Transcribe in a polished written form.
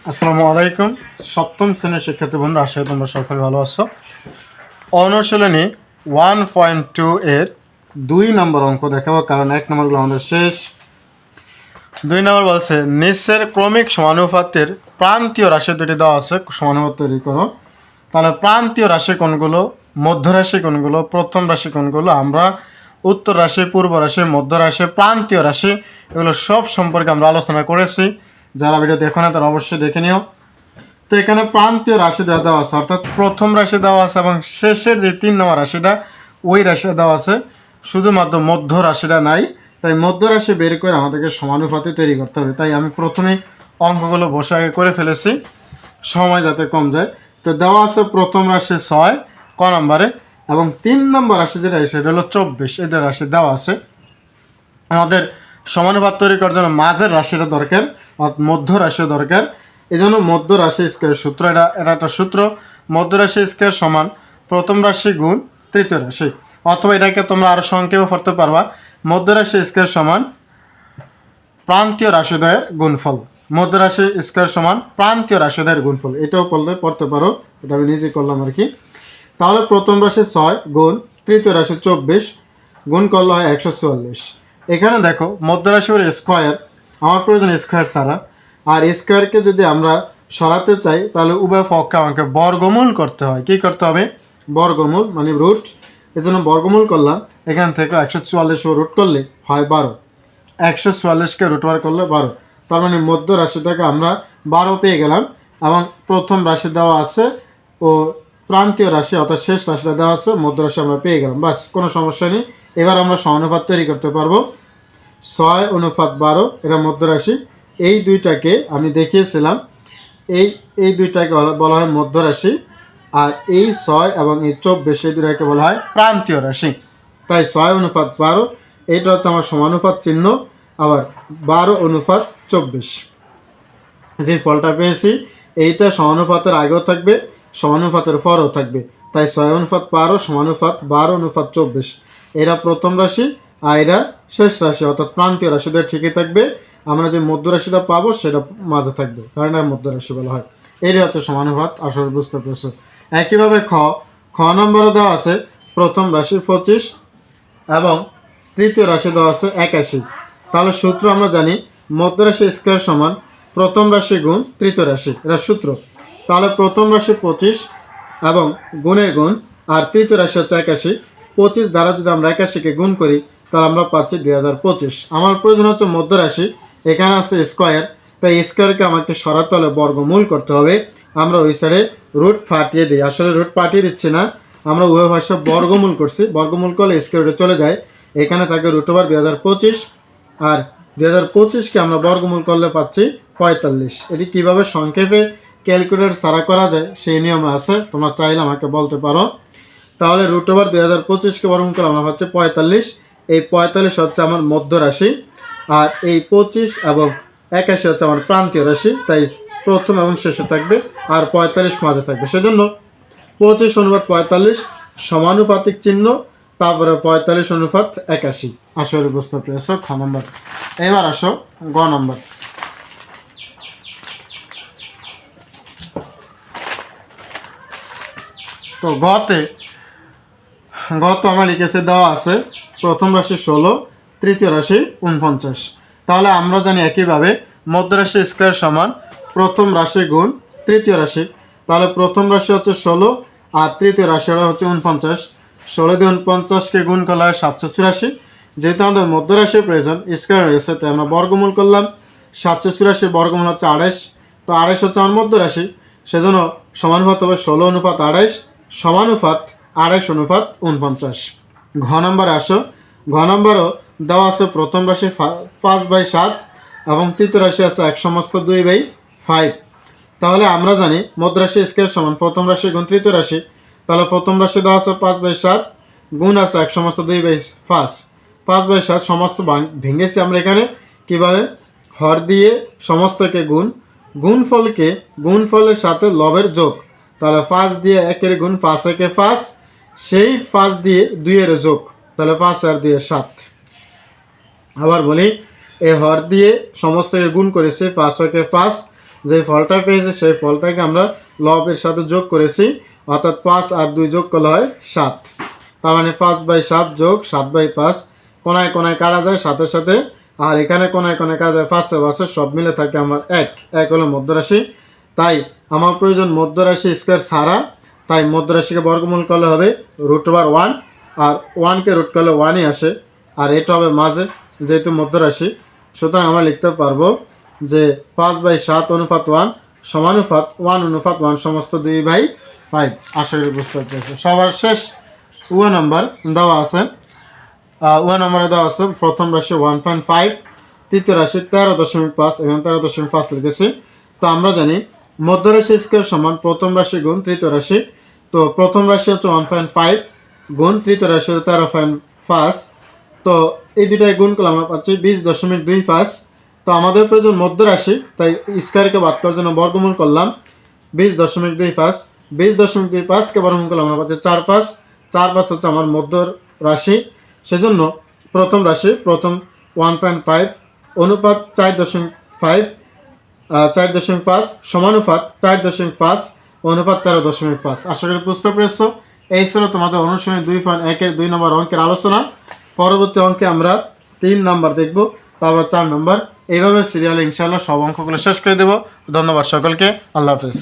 আসসালামু আলাইকুম। সপ্তম শ্রেণীর শিক্ষার্থী বন্ধুরা, আশা করি তোমরা সকলে ভালো আছো। অনুশীলনী 1.2 এর 2 নম্বর অঙ্ক দেখাবো, কারণ 1 নম্বরগুলো আমাদের শেষ। 2 নম্বর বলছে নিচের ক্রমিক সমানুপাতের প্রান্তীয় রাশি দুটি দেওয়া আছে, সমানুপাত তৈরি করো। তাহলে প্রান্তীয় রাশি কোনগুলো, মধ্য রাশি কোনগুলো, প্রথম রাশি কোনগুলো, আমরা উত্তর রাশি, পূর্ব রাশি, মধ্য রাশি, প্রান্তীয় রাশি এগুলো সব সম্পর্কে আমরা আলোচনা করেছি। যারা ভিডিও দেখো না তারা অবশ্যই দেখে নিও। তো এখানে প্রান্তীয় রাশি দেওয়া আছে, অর্থাৎ প্রথম রাশি দেওয়া আছে এবং শেষের যে 3 নম্বর রাশিটা ওই রাশিটা দেওয়া আছে, শুধুমাত্র মধ্য রাশিটা নাই। তাই মধ্য রাশি বের করে আমাদেরকে সমানুপাতে তৈরি করতে হবে। তাই আমি প্রথমেই অঙ্কগুলো বসে আগে করে ফেলেছি, সময় যাতে কম যায়। তো দেওয়া আছে প্রথম রাশি 6 ক নম্বরে, এবং 3 নম্বর রাশি যেটা সেটা হলো 24, এটা রাশি দেওয়া আছে। আমাদের সমানুপাত তৈরি করার জন্য মাঝের রাশিটা দরকার, মধ্য রাশিও দরকার। এই জন্য মধ্য রাশি স্কোয়ার সূত্র, এটা একটা সূত্র। মধ্য রাশি স্কোয়ার সমান প্রথম রাশি গুণ তৃতীয় রাশি, অথবা এটাকে তোমরা আরও সংক্ষেপে পড়তে পারবা, মধ্য রাশি স্কোয়ার সমান প্রান্তীয় রাশিদ্বয়ের গুণফল। মধ্য রাশি স্কোয়ার সমান প্রান্তীয় রাশিদ্বয়ের গুণফল, এটাও পড়তে পারো, এটা আমি নিজে করলাম আর কি। তাহলে প্রথম রাশি 6 গুণ তৃতীয় রাশি 24 গুণ করলে হয় 144। এখানে দেখো মধ্য রাশি স্কোয়ার, আমার প্রয়োজন স্কোয়ার ছাড়া। আর স্কোয়ারকে যদি আমরা সরাতে চাই তাহলে উভয় পক্ষে আমাকে বর্গমূল করতে হয়। কি করতে হবে? বর্গমূল মানে রুট। এই জন্য বর্গমূল করলাম, এখান থেকে 144 রুট করলে হয় 12। 144কে রুট বার করলে 12, তার মানে মধ্য রাশিটাকে আমরা 12 পেয়ে গেলাম। এবং প্রথম রাশি দেওয়া আছে ও প্রান্তীয় রাশি অর্থাৎ শেষ রাশিটা দেওয়া আছে, মধ্য রাশি আমরা পেয়ে গেলাম, বাস কোনো সমস্যা নেই। এবার আমরা সমানুপাত তৈরি করতে পারবো। 6:12 এটা মধ্য রাশি। এই দুইটাকে আমি দেখিয়েছিলাম, এই দুইটাকে বলা হয় মধ্য রাশি, আর এই 6 এবং এই 24 এই দুইটাকে বলা হয় প্রান্তীয় রাশি। তাই 6:12 এইটা হচ্ছে আমার সমানুপাত চিহ্ন, আবার 12:24 যে ফলটা পেয়েছি এইটা সমানুপাতের আগেও থাকবে, সমানুপাতের পরেও থাকবে। তাই 6:12 সমানুপাত 12:24, এরা প্রথম রাশি আর এরা শেষ রাশি অর্থাৎ প্রান্তীয় রাশিটা ঠিকই থাকবে। আমরা যে মধ্য রাশিটা পাবো সেটা মাঝে থাকবে, কারণ এটা মধ্য রাশি বলা হয়। এটাই হচ্ছে সমানুপাত, আসলে বুঝতে পেরেছো। একইভাবে খ নম্বরে দেওয়া আছে প্রথম রাশি 25 এবং তৃতীয় রাশি দেওয়া আছে 81। তাহলে সূত্র আমরা জানি মধ্য রাশি স্কোয়ার সমান প্রথম রাশি গুণ তৃতীয় রাশি, এটা সূত্র। তাহলে প্রথম রাশি 25 এবং গুণের গুণ, আর তৃতীয় রাশি হচ্ছে 81। 25 দ্বারা যদি আমরা 81কে গুণ করি তাহলে আমরা পাচ্ছি 2025। আমার প্রয়োজন হচ্ছে মধ্য রাশি, এখানে আছে স্কোয়ার, তাই স্কোয়ারকে আমাকে সরাতে হলে বর্গমূল করতে হবে। আমরা ওই সাইডে রুট ফাটিয়ে দিই, আসলে রুট ফাটিয়ে দিচ্ছি না, আমরা উভয় ভাষা বর্গমূল করছি। বর্গমূল করলে স্কোয়ারে চলে যায়, এখানে থাকে √/, 2025, আর 2025কে আমরা বর্গমূল করলে পাচ্ছি 45। এটি কিভাবে সংক্ষেপে ক্যালকুলেটর ছাড়া করা যায় সেই নিয়ম আছে, তোমরা চাইলে আমাকে বলতে পারো। তাহলে √/, 2025কে বর্গমূল করলে আমরা পাচ্ছি 45। এই 45 হচ্ছে আমার মধ্য রাশি, আর এই 25 এবং 81 হচ্ছে আমার প্রান্তীয় রাশি। তাই প্রথম এবং শেষে থাকবে, আর 45 মাঝে থাকবে। সেজন্য 25:45 সমানুপাতিক চিহ্ন, তারপরে 45:81। আসলে বুঝতে পেরেছ খ নম্বর। এবার আসো গ নম্বর। তো গত আমার লিখেছে দেওয়া আছে প্রথম রাশি 16, তৃতীয় রাশি 49। তাহলে আমরা জানি একইভাবে মধ্য রাশি স্কোয়ার সমান প্রথম রাশি গুণ তৃতীয় রাশি। তাহলে প্রথম রাশি হচ্ছে 16 আর তৃতীয় রাশিটা হচ্ছে 49। 16 দিয়ে 49কে গুণ করলে হয় 784। যেহেতু আমাদের মধ্য রাশির প্রয়োজন, স্কোয়ার রয়েছে, তাই আমরা বর্গমূল করলাম। 784 বর্গমূল হচ্ছে 28, তো 28 হচ্ছে আমার মধ্য রাশি, সেজন্য সমানুপাত হবে 16:28 সমানুপাত 28:49। ঘ নম্বরে আসো। ঘ নম্বরও দেওয়া আছে প্রথম রাশি 5/7 এবং তৃতীয় রাশি আছে 1/2/5। তাহলে আমরা জানি মধ্য রাশি স্কোয়ার সমান প্রথম রাশি গুণ তৃতীয় রাশি। তাহলে প্রথম রাশি দেওয়া আছে 5/7 গুণ আছে 1/2/5। 5/7 সমস্ত ভেঙেছি আমরা এখানে কিভাবে, হর দিয়ে সমস্তকে গুণ, গুণফলকে গুণফলের সাথে লবের যোগ। তাহলে 5 দিয়ে 1-এর গুণ, 5 1 5, সেই 5 দিয়ে 2-এর যোগ, তাহলে 5 আর 2 7। আবার বলি এই হর দিয়ে সমস্তকে গুণ করেছি, 5 ফার্স্ট যে ফলটা পেয়েছে সেই ফলটাকে আমরা লবের সাথে যোগ করেছি, অর্থাৎ 5 আর 2 যোগ করলে হয় 7। তার মানে 5/7 যোগ 7/5, কোনায় কোনায় কাটা যায় সাথে সাথে, আর এখানে কোনায় কোনায় কাটা যায় 5 সব মিলে থাকে আমার 1 হলো মধ্যরাশি। তাই আমার প্রয়োজন মধ্যরাশি স্কোয়ার ছাড়া, তাই মধ্যরাশিকে বর্গমূল করলে হবে √1, আর 1কে রুট করলে 1ই আসে, আর এটা হবে মাঝে যেহেতু মধ্যরাশি। সুতরাং আমরা লিখতে পারবো যে 5/7 অনুপাত 1 সমানুপাত 1:1 সমস্ত 2/5। আশা করি বুঝতে পেরেছি। সবার শেষ নাম্বার দেওয়া আছে, নম্বরে দেওয়া আছে প্রথম রাশি 1.5, তৃতীয় রাশি 13.5 এবং 13.5 লিখেছি। তো আমরা জানি মধ্যরাশি স্কোয়ার সমান প্রথম রাশি গুণ তৃতীয় রাশি। তো প্রথম রাশি হচ্ছে 1.5 গুণ তৃতীয় রাশি হচ্ছে 13.5। তো এই দুটাই গুণ করলে আমরা পাচ্ছি 20.25। তো আমাদের প্রয়োজন মধ্যরাশি, তাই স্কোয়ারকে বাদ করার জন্য বর্গমূল করলাম 20.25। 20.25কে বর্গমূল করলে আমরা পাচ্ছি 4/5। 4/5 হচ্ছে আমার মধ্য রাশি, সেজন্য প্রথম রাশি প্রথম 1.5 অনুপাত 4.5, 4.5 সমানুপাত 4.5 অনুপাত 13.5। আশা করি বুঝতে পেরেছ। এই ছিল তোমাদের অনুশীলনী 2.1-এর 2 নম্বর অঙ্কের আলোচনা। পরবর্তী অঙ্কে আমরা 3 নম্বর দেখব, তারপর 4 নম্বর, এইভাবে সিরিয়ালে ইনশাআল্লাহ সব অঙ্কগুলো শেষ করে দেব। ধন্যবাদ সকলকে, আল্লাহ হাফেজ।